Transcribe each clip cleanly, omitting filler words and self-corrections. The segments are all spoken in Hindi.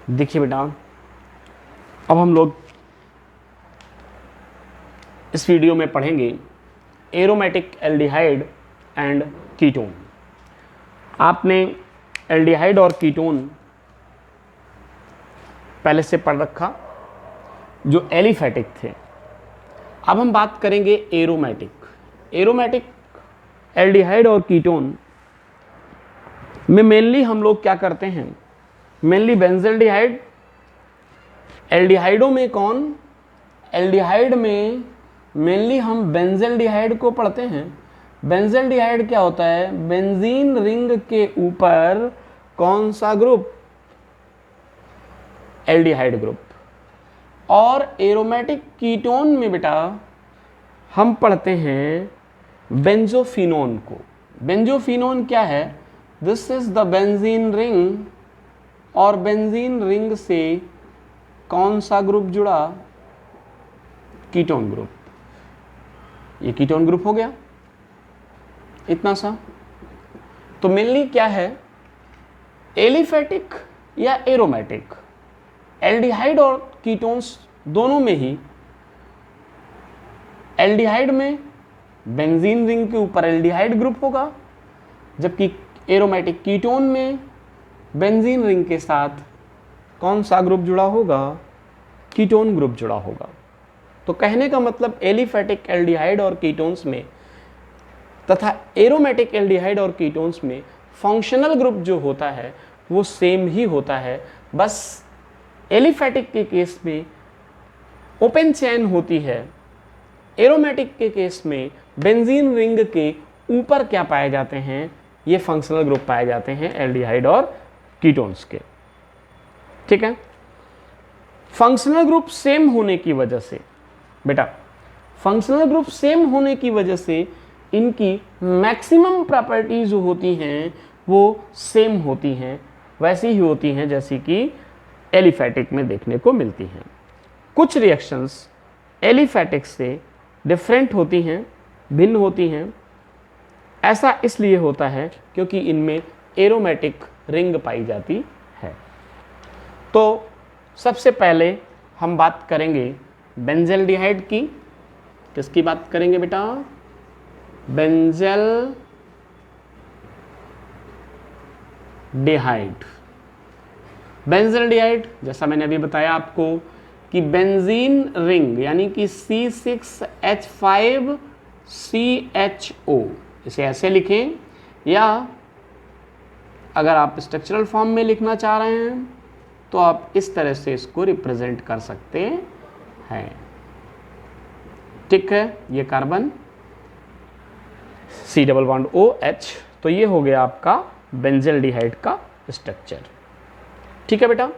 देखिए बेटा, अब हम लोग इस वीडियो में पढ़ेंगे एरोमेटिक एल्डिहाइड एंड कीटोन। आपने एल्डिहाइड और कीटोन पहले से पढ़ रखा जो एलिफैटिक थे। अब हम बात करेंगे एरोमेटिक एल्डिहाइड और कीटोन में मेनली हम लोग क्या करते हैं, मेनली बेंजल्डिहाइड। एल्डिहाइडों में कौन, एल्डिहाइड में मेनली हम बेंजल्डिहाइड को पढ़ते हैं। बेंजल्डिहाइड क्या होता है, बेंजीन रिंग के ऊपर कौन सा ग्रुप, एल्डिहाइड ग्रुप। और एरोमेटिक कीटोन में बेटा हम पढ़ते हैं बेंजोफिनोन को। बेंजोफिनोन क्या है, this is the benzene ring, और बेंजीन रिंग से कौन सा ग्रुप जुड़ा, कीटोन ग्रुप। ये कीटोन ग्रुप हो गया, इतना सा। तो मेनली क्या है, एलिफैटिक या एरोमेटिक, एल्डिहाइड और कीटोन्स दोनों में ही, एल्डिहाइड में बेंजीन रिंग के ऊपर एल्डिहाइड ग्रुप होगा, जबकि एरोमेटिक कीटोन में बेंजीन रिंग के साथ कौन सा ग्रुप जुड़ा होगा, कीटोन ग्रुप जुड़ा होगा। तो कहने का मतलब एलिफैटिक एल्डिहाइड और कीटोन्स में तथा एरोमेटिक एल्डिहाइड और कीटोन्स में फंक्शनल ग्रुप जो होता है वो सेम ही होता है। बस एलिफैटिक के केस में ओपन चेन होती है, एरोमेटिक के केस में बेंजीन रिंग के ऊपर क्या पाए जाते हैं, ये फंक्शनल ग्रुप पाए जाते हैं एल्डिहाइड और कीटोन्स के। ठीक है, फंक्शनल ग्रुप सेम होने की वजह से बेटा, फंक्शनल ग्रुप सेम होने की वजह से इनकी मैक्सिमम प्रॉपर्टीज जो होती हैं वो सेम होती हैं, वैसी ही होती हैं जैसी कि एलिफैटिक में देखने को मिलती हैं। कुछ रिएक्शंस एलिफैटिक से डिफरेंट होती हैं, भिन्न होती हैं। ऐसा इसलिए होता है क्योंकि इनमें एरोमेटिक रिंग पाई जाती है। तो सबसे पहले हम बात करेंगे बेंजल्डिहाइड की। किसकी बात करेंगे बेटा, बेंजल्डिहाइड। बेंजल्डिहाइड जैसा मैंने अभी बताया आपको कि बेंजीन रिंग यानी कि C6H5CHO, इसे ऐसे लिखें, या अगर आप स्ट्रक्चरल फॉर्म में लिखना चाह रहे हैं तो आप इस तरह से इसको रिप्रेजेंट कर सकते हैं। ठीक है, ये carbon C double bond OH, तो ये हो गया आपका बेंजल्डिहाइड का स्ट्रक्चर। ठीक है बेटा,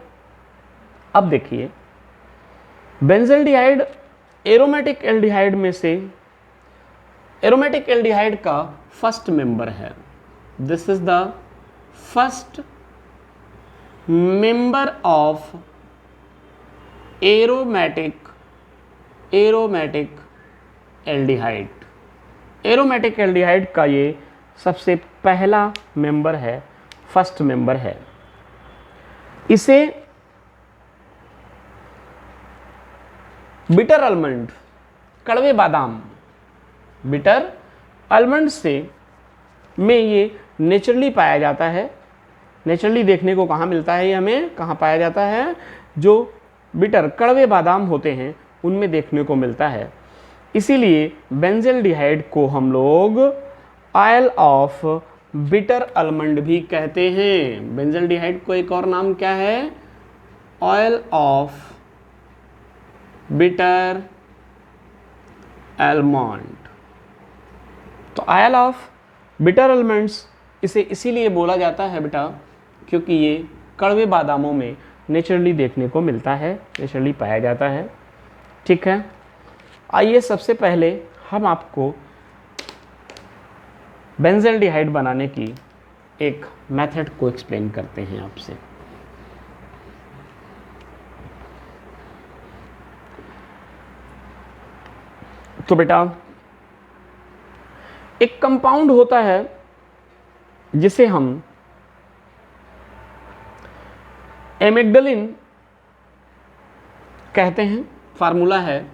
अब देखिए बेंजल्डिहाइड एरोमेटिक एल्डिहाइड में से, एरोमेटिक एल्डिहाइड का फर्स्ट मेंबर है। This is the first member of aromatic aldehyde. Aromatic aldehyde का ये सबसे पहला मेंबर है, फर्स्ट मेंबर है। इसे बिटर आलमंड, कड़वे बादाम, बिटर आलमंड से में ये नेचुरली पाया जाता है। नेचुरली देखने को कहाँ मिलता है, ये हमें कहाँ पाया जाता है, जो बिटर कड़वे बादाम होते हैं उनमें देखने को मिलता है। इसीलिए बेंजल्डिहाइड को हम लोग ऑयल ऑफ बिटर आलमंड भी कहते हैं। बेंजल्डिहाइड को एक और नाम क्या है, ऑयल ऑफ बिटर आलमंड। तो ऑयल ऑफ बिटर आलमंड्स इसे इसीलिए बोला जाता है बेटा क्योंकि ये कड़वे बादामों में नेचुरली देखने को मिलता है, नेचुरली पाया जाता है। ठीक है, आइए सबसे पहले हम आपको बेंजल्डिहाइड बनाने की एक मेथड को एक्सप्लेन करते हैं आपसे। तो बेटा एक कंपाउंड होता है जिसे हम एमिग्डालिन कहते हैं, फार्मूला है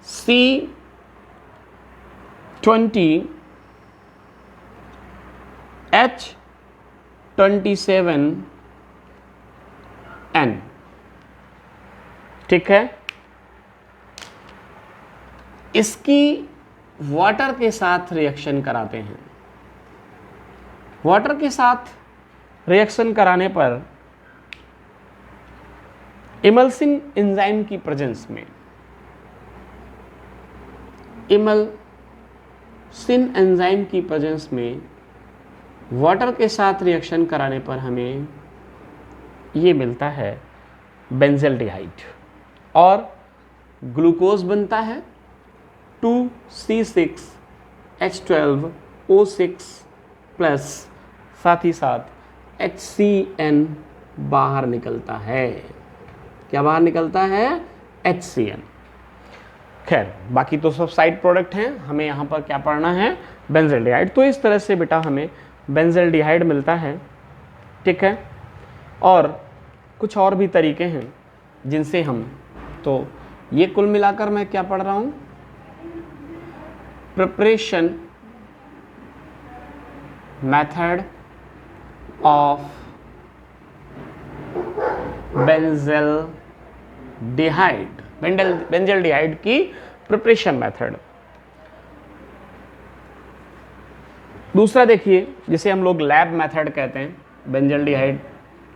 C20H27N। ठीक है, इसकी वाटर के साथ रिएक्शन कराते हैं। वाटर के साथ रिएक्शन कराने पर इमल्सिन एंजाइम की प्रेजेंस में, इमल्सिन एंजाइम की प्रेजेंस में वाटर के साथ रिएक्शन कराने पर हमें ये मिलता है बेंजल्डिहाइड, और ग्लूकोज बनता है 2C6H12O6 प्लस साथ ही साथ HCN बाहर निकलता है। क्या बाहर निकलता है? HCN। खैर बाकी तो सब साइड प्रोडक्ट हैं, हमें यहाँ पर क्या पढ़ना है? बेंजल्डिहाइड। तो इस तरह से बेटा हमें बेंजल्डिहाइड मिलता है। ठीक है, और कुछ और भी तरीके हैं जिनसे हम, तो ये कुल मिलाकर मैं क्या पढ़ रहा हूँ? Preparation method of benzaldehyde, benzaldehyde की प्रिपरेशन मेथड। दूसरा देखिए, जिसे हम लोग लैब मेथड कहते हैं, बेंजल्डिहाइड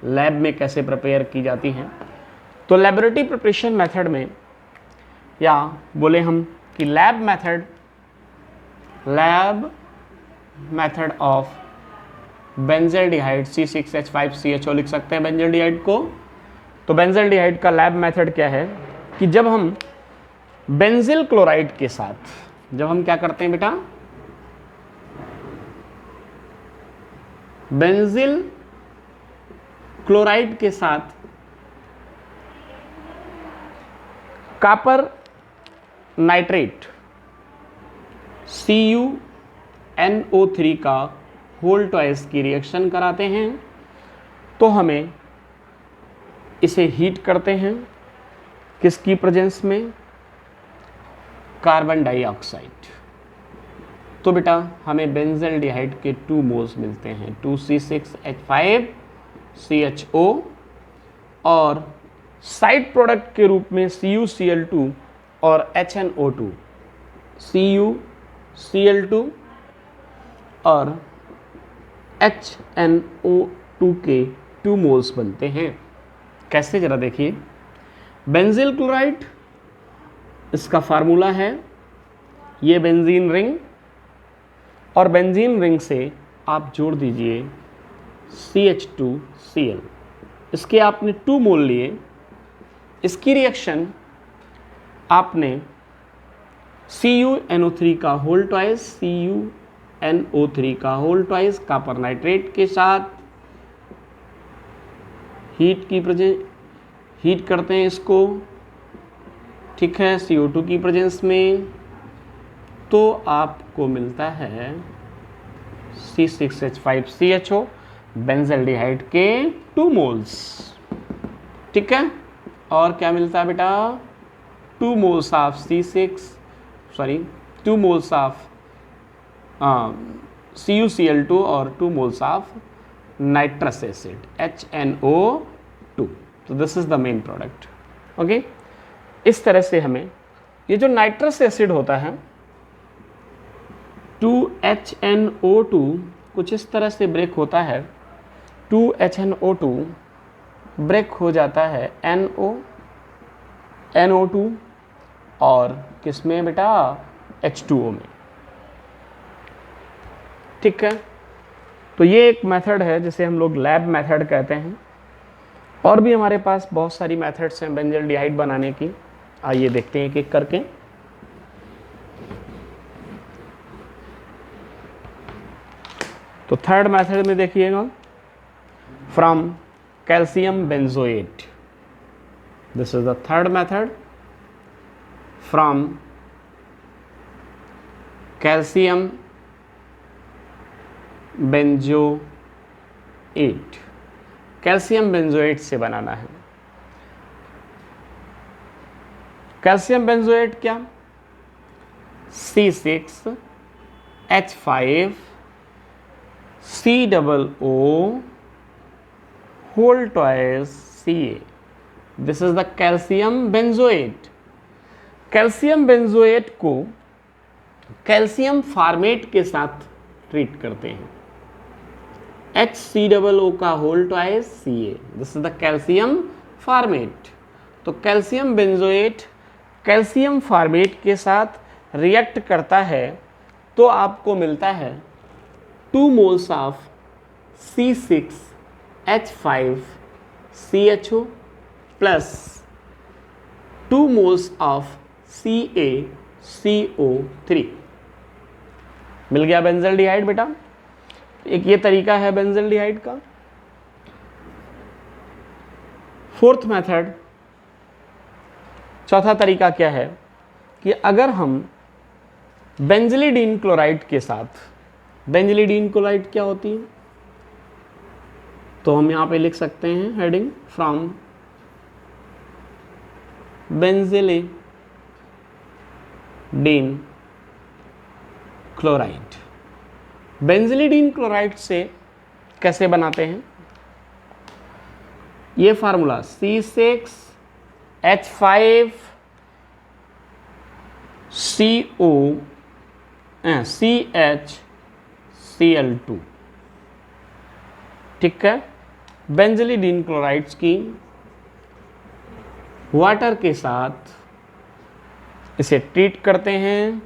लैब में कैसे प्रिपेयर की जाती हैं। तो लेबोरेटरी प्रिपरेशन मेथड में, या बोले हम कि lab method of benzaldehyde C6H5CHO लिख सकते हैं बेंजल्डिहाइड को। तो बेंजल्डिहाइड का लैब मेथड क्या है कि जब हम बेंजिल क्लोराइड के साथ, जब हम क्या करते हैं बेटा? बेंजिल क्लोराइड के साथ कॉपर नाइट्रेट CuNO3 का होल ट्वाइस की रिएक्शन कराते हैं, तो हमें इसे हीट करते हैं किसकी प्रेजेंस में? Carbon dioxide. तो बेटा हमें बेंजल्डिहाइड के 2 मोल्स मिलते हैं, 2C6H5CHO, और साइड प्रोडक्ट के रूप में CuCl2 और HNO2, CuCl2 और HNO2 के 2 मोल्स बनते हैं। कैसे, जरा देखिए। बेंजिल क्लोराइड, इसका फार्मूला है ये बेंजीन रिंग, और बेंजीन रिंग से आप जोड़ दीजिए CH2Cl। इसके आपने 2 मोल लिए, इसकी रिएक्शन आपने CuNO3 का होल ट्वाइस, CuNO3 का होल ट्वाइस कॉपर नाइट्रेट के साथ हीट करते हैं इसको। ठीक है, CO2 की प्रेजेंस में, तो आपको मिलता है C6H5CHO बेंजल्डिहाइड के 2 मोल्स। ठीक है, और क्या मिलता है बेटा? 2 moles of 2 moles of CuCl2 और 2 moles of nitrous acid HNO2। तो this is the main product. Okay, इस तरह से हमें ये जो नाइट्रस एसिड होता है 2HNO2 कुछ इस तरह से ब्रेक होता है, 2HNO2 ब्रेक हो जाता है NO2 और किसमें बेटा? H2O में। ठीक है, तो ये एक मेथड है जिसे हम लोग लैब मेथड कहते हैं। और भी हमारे पास बहुत सारी मेथड्स हैं बेंजल्डिहाइड बनाने की। आइए देखते हैं एक एक करके। तो थर्ड मेथड में देखिएगा, from calcium benzoate. This is the third method, from calcium benzoate. Calcium benzoate से बनाना है। कैल्शियम बेंजोएट क्या? C6H5 COO whole twice Ca. This is the calcium benzoate. Calcium benzoate को कैल्शियम फार्मेट के साथ ट्रीट करते हैं। HCOO का whole twice Ca. This is the calcium formate. तो कैल्शियम बेंजोएट कैल्शियम फार्मेट के साथ रिएक्ट करता है तो आपको मिलता है 2 moles of C6H5CHO plus 2 moles of CaCO3। मिल गया बेंजल्डिहाइड बेटा। एक ये तरीका है बेंजल्डिहाइड का। फोर्थ मेथड, चौथा तरीका क्या है कि अगर हम बेंजिलिडीन क्लोराइड के साथ, बेंजिलिडीन क्लोराइड क्या होती है, तो हम यहां पे लिख सकते हैं heading from benzylidene chloride. Benzylidene chloride से कैसे बनाते हैं? ये फार्मूला C6H5COCHCl2। ठीक है। बेंजिलिडीन क्लोराइड्स की वाटर के साथ इसे ट्रीट करते हैं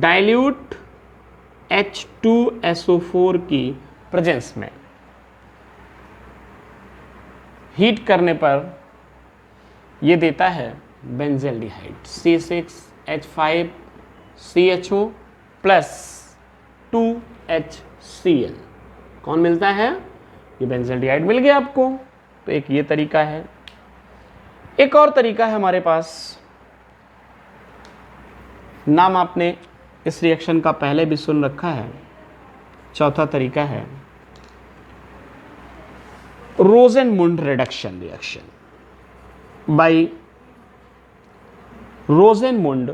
डाइल्यूट H2SO4 की प्रेजेंस में। हीट करने पर यह देता है बेंजल्डिहाइड C6H5CHO प्लस 2HCl। कौन मिलता है? ये बेंजल्डिहाइड मिल गया आपको। तो एक ये तरीका है। एक और तरीका है हमारे पास, नाम आपने इस रिएक्शन का पहले भी सुन रखा है। चौथा तरीका है रोजेनमुंड रिडक्शन रिएक्शन बाय रोजेनमुंड।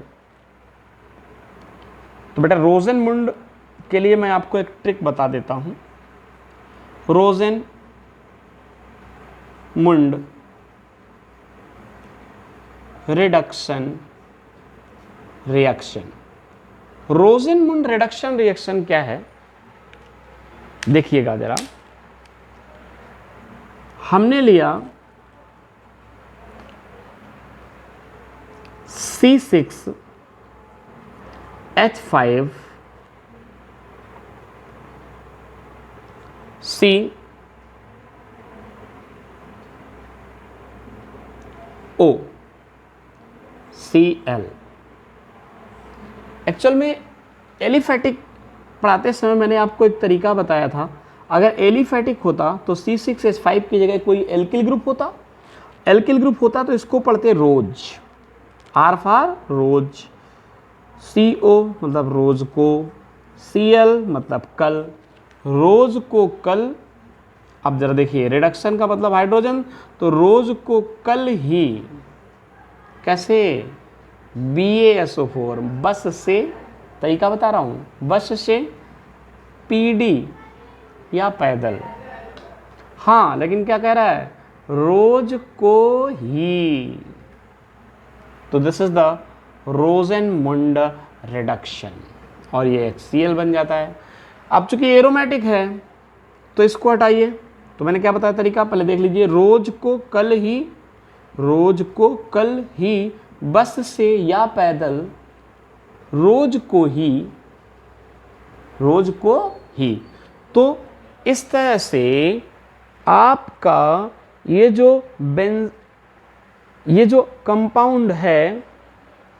तो बेटा रोजेनमुंड के लिए मैं आपको एक ट्रिक बता देता हूं। रोजेनमुंड रिडक्शन रिएक्शन। रोजेनमुंड रिडक्शन रिएक्शन क्या है? देखिएगा जरा। हमने लिया C6H5 COCl। एक्चुअल में एलिफैटिक पढ़ाते समय मैंने आपको एक तरीका बताया था। अगर एलिफैटिक होता तो C6H5 की जगह कोई एल्किल ग्रुप होता। एल्किल ग्रुप होता तो इसको पढ़ते रोज, R फॉर रोज, CO मतलब रोज को, Cl मतलब कल, रोज को कल। अब जरा देखिए, रिडक्शन का मतलब हाइड्रोजन, तो रोज को कल ही कैसे? BaSO4 बस से, तरीका बता रहा हूं, बस से PD या पैदल। हाँ, लेकिन क्या कह रहा है? रोज को ही। तो दिस इज द रोजेनमुंड रिडक्शन और ये HCl बन जाता है। अब चूंकि एरोमेटिक है तो इसको हटाइए। तो मैंने क्या बताया तरीका, पहले देख लीजिए। रोज को कल ही, रोज को कल ही बस से या पैदल, रोज को ही, रोज को ही। तो इस तरह से आपका ये जो कंपाउंड है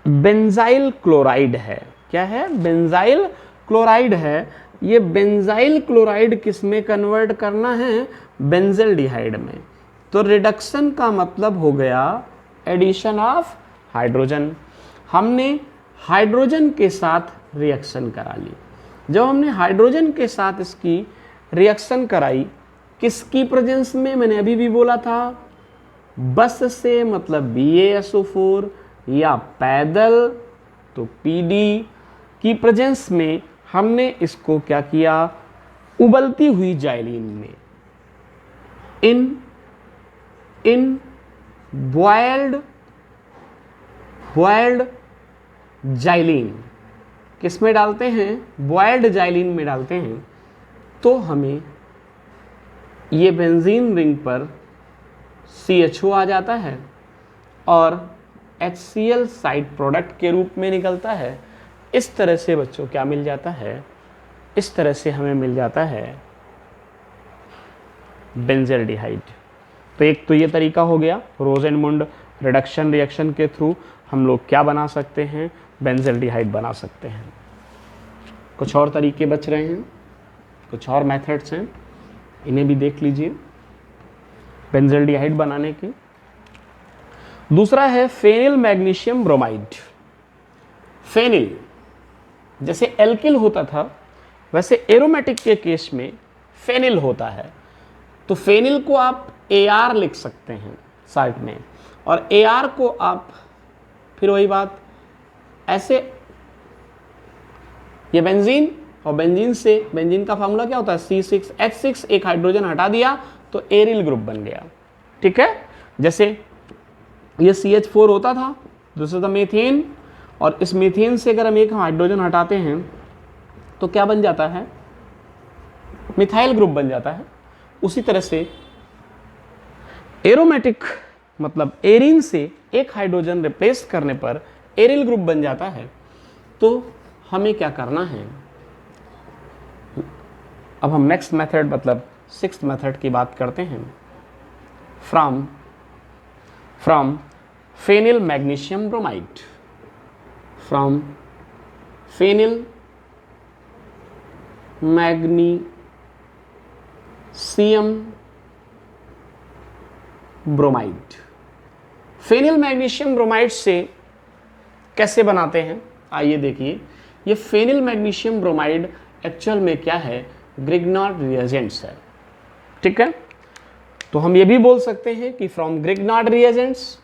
बेंजाइल क्लोराइड है। क्या है? बेंजाइल क्लोराइड है। ये बेंजाइल क्लोराइड किस में कन्वर्ट करना है? बेंजल्डिहाइड में। तो रिडक्शन का मतलब हो गया एडिशन ऑफ हाइड्रोजन। हमने हाइड्रोजन के साथ रिएक्शन करा ली। जब हमने हाइड्रोजन के साथ इसकी रिएक्शन कराई किसकी प्रेजेंस में? मैंने अभी भी बोला था, बस से मतलब BaSO4 या पैदल तो PD की प्रेजेंस में हमने इसको क्या किया? उबलती हुई जाइलिन में, इन बॉयल्ड जाइलिन, किस में डालते हैं? बॉयल्ड जाइलिन में डालते हैं। तो हमें ये बेंजीन रिंग पर CHO आ जाता है और HCl साइड प्रोडक्ट के रूप में निकलता है। इस तरह से बच्चों क्या मिल जाता है? इस तरह से हमें मिल जाता है बेंजल्डिहाइड। तो एक तो ये तरीका हो गया, रोज़ेनमुंड रिडक्शन रिएक्शन के थ्रू हम लोग क्या बना सकते हैं? बेंजल्डिहाइड बना सकते हैं। कुछ और तरीके बच रहे हैं, कुछ और मेथड्स हैं, इन्हें भी देख लीजिए बेंजल्डिहाइड बनाने के। दूसरा है फेनिल मैग्नीशियम ब्रोमाइड। फेनिल जैसे एल्किल होता था वैसे एरोमेटिक के केस में फेनिल होता है। तो फेनिल को आप AR लिख सकते हैं साइड में, और AR को आप फिर वही बात ऐसे, ये बेंजीन और बेंजीन से, बेंजीन का फार्मूला क्या होता है? C6H6, एक हाइड्रोजन हटा दिया तो एरिल ग्रुप बन गया। ठीक है, जैसे ये CH4 होता था, दूसरा था मीथेन, और इस मीथेन से अगर हम एक हाइड्रोजन हटाते हैं तो क्या बन जाता है? मिथाइल ग्रुप बन जाता है। उसी तरह से एरोमेटिक मतलब एरिन से एक हाइड्रोजन रिप्लेस करने पर एरिल ग्रुप बन जाता है। तो हमें क्या करना है? अब हम नेक्स्ट मेथड मतलब 6th मेथड की बात करते हैं। From phenyl magnesium bromide, from phenyl magnesium bromide. Phenyl magnesium bromide से कैसे बनाते हैं? आइए देखिए, ये फेनिल मैग्नीशियम ब्रोमाइड एक्चुअल में क्या है? ग्रिग्नार्ड रिएजेंट्स है। ठीक है, तो हम ये भी बोल सकते हैं कि फ्रॉम ग्रिग्नार्ड रिएजेंट्स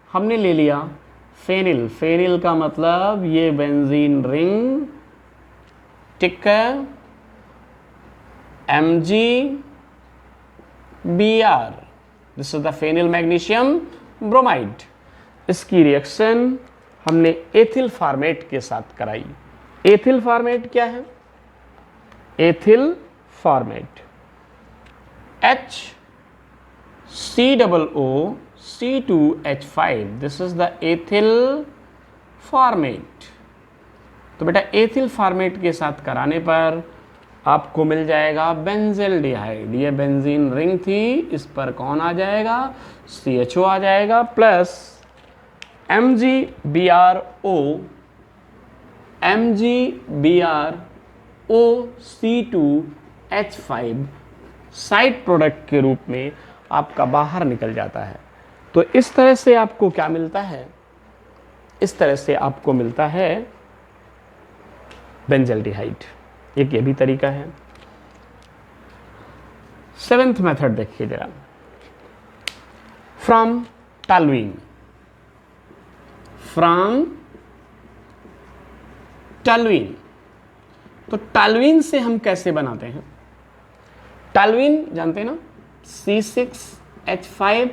हमने ले लिया फेनिल। फेनिल का मतलब ये बेंजीन रिंग, ठीक है, MgBr, this is the phenyl magnesium bromide. इसकी रिएक्शन हमने एथिल फॉर्मेट के साथ कराई। एथिल फॉर्मेट क्या है? Ethyl formate HCOO-C2H5, this is the ethyl formate. तो बेटा एथिल फॉर्मेट के साथ कराने पर आपको मिल जाएगा बेंजल्डिहाइड। ये बेंजीन रिंग थी, इस पर कौन आ जाएगा? CHO आ जाएगा प्लस MgBrO-C2H5 साइड प्रोडक्ट के रूप में आपका बाहर निकल जाता है। तो इस तरह से आपको क्या मिलता है? इस तरह से आपको मिलता है बेंजल्डिहाइड। एक ये भी तरीका है। 7th मेथड देखिए जरा, फ्रॉम टॉल्यूइन। तो टॉल्यूइन से हम कैसे बनाते हैं? टॉल्यूइन जानते हैं ना, C6H5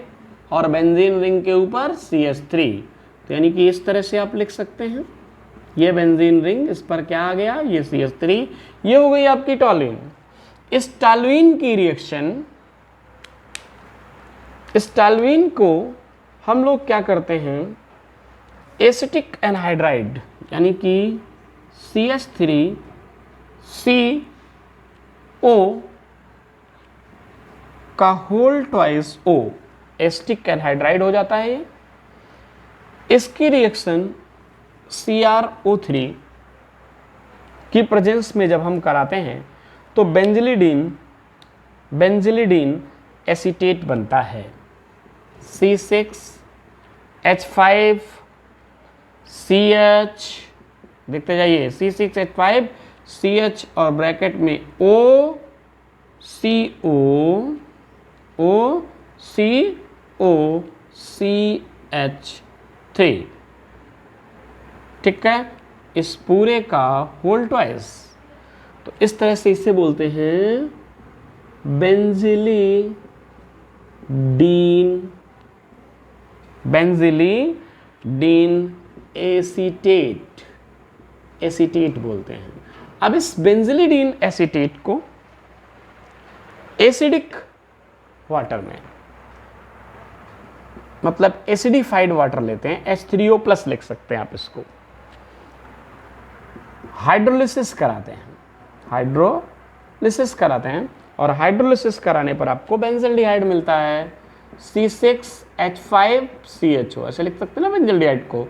और बेंजीन रिंग के ऊपर CH3। तो यानी कि इस तरह से आप लिख सकते हैं, ये बेंजीन रिंग, इस पर क्या आ गया? ये CH3, ये हो गई आपकी टॉल्यूइन। इस टॉल्यूइन की रिएक्शन, इस टॉल्यूइन को हम लोग क्या करते हैं? एसिटिक एनहाइड्राइड यानी कि CH3CO का whole twice O, acetic anhydride हो जाता है ये। इसकी रिएक्शन CrO3 की प्रेजेंस में जब हम कराते हैं तो बेंजिलिडीन एसीटेट बनता है। C6H5 CH, देखते जाइए, C6H5 CH और ब्रैकेट में O COOCOCH3, ठीक है, इस पूरे का होल ट्वाइस। तो इस तरह से इसे बोलते हैं बेंजिलीडीन एसीटेट बोलते हैं। अब इस बेंजिलीडीन एसीटेट को एसिडिक वाटर में, मतलब एसिडिफाइड वाटर लेते हैं, H3O+ लिख सकते हैं आप इसको, हाइड्रोलिसिस कराते हैं और हाइड्रोलिसिस कराने पर आपको बेंजल्डिहाइड मिलता है C6H5CHO, ऐसे लिख सकते हैं ना बेंजल्डिहाइड को,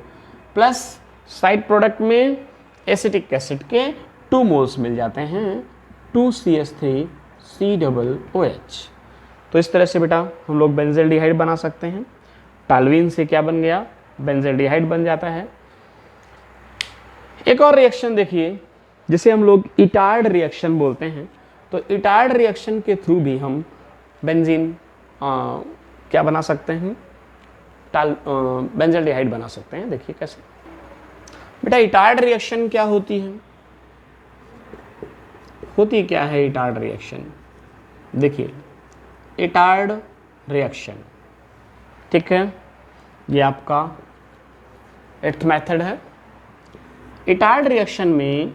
प्लस साइड प्रोडक्ट में एसिटिक एसिड के 2 मोल्स मिल जाते हैं 2CH3COOH। तो इस तरह से बेटा हम लोग बेंजल्डिहाइड बना सकते हैं। टालुइन से क्या बन गया, बेंजल्डिहाइड बन जाता है। एक और रिएक्शन देखिए जिसे हम लोग इटार्ड रिएक्शन बोलते हैं। तो इटार्ड रिएक्शन के थ्रू भी हम बेंजीन क्या बना सकते हैं, बेंजल्डिहाइड बना सकते हैं। देखिए कैसे बेटा, इटार्ड रिएक्शन क्या होती है, होती क्या है इटार्ड रिएक्शन। देखिए इटार्ड रिएक्शन, ठीक है, ये आपका 8th मेथड है। इटार्ड रिएक्शन में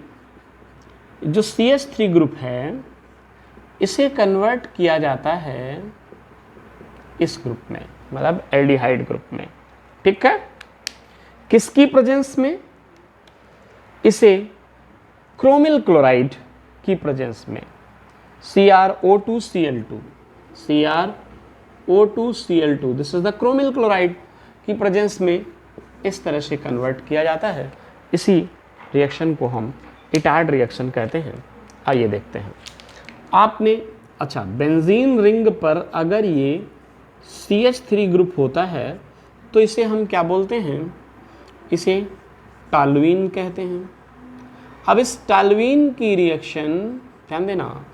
जो CH3 ग्रुप है इसे कन्वर्ट किया जाता है इस ग्रुप में, मतलब एल्डिहाइड ग्रुप में, ठीक है। किसकी प्रेजेंस में, इसे क्रोमिल क्लोराइड की प्रेजेंस में, CrO2Cl2, this is the chromyl chloride की प्रेजेंस में इस तरह से कन्वर्ट किया जाता है। इसी रिएक्शन को हम इटार्ड रिएक्शन कहते हैं। आइए देखते हैं। आपने अच्छा, बेंजीन रिंग पर अगर ये CH3 ग्रुप होता है तो इसे हम क्या बोलते हैं, इसे टालुइन कहते हैं। अब इस टालुइन की रिएक्शन ध्यान देना,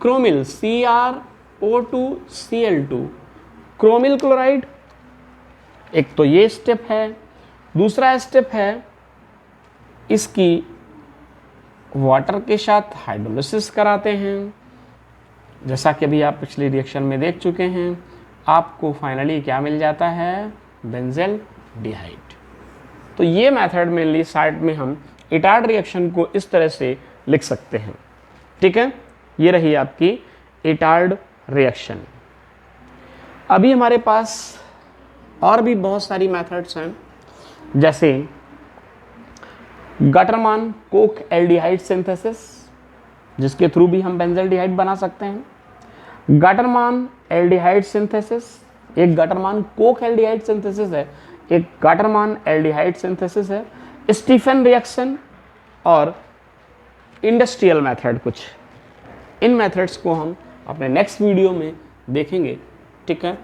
क्रोमिल CrO2Cl2 क्रोमिल क्लोराइड, एक तो ये स्टेप है। दूसरा स्टेप है इसकी वाटर के साथ हाइड्रोलिसिस कराते हैं, जैसा कि अभी आप पिछली रिएक्शन में देख चुके हैं। आपको फाइनली क्या मिल जाता है, बेंजल्डिहाइड। तो ये मेथड मेनली साइड में हम इटार्ड रिएक्शन को इस तरह से लिख सकते हैं, ठीक है। ये रही आपकी इटार्ड रिएक्शन। अभी हमारे पास और भी बहुत सारी मेथड्स हैं, जैसे गटरमान कोक एल्डिहाइड सिंथेसिस, जिसके थ्रू भी हम बेंजल्डिहाइड बना सकते हैं। गटरमान एल्डिहाइड सिंथेसिस, एक गटरमान कोक एल्डिहाइड सिंथेसिस है, एक गटरमान एल्डिहाइड सिंथेसिस है। स्टीफन रिएक्शन और इंडस्ट्रियल मेथड, कुछ इन मेथड्स को हम अपने नेक्स्ट वीडियो में देखेंगे, ठीक है।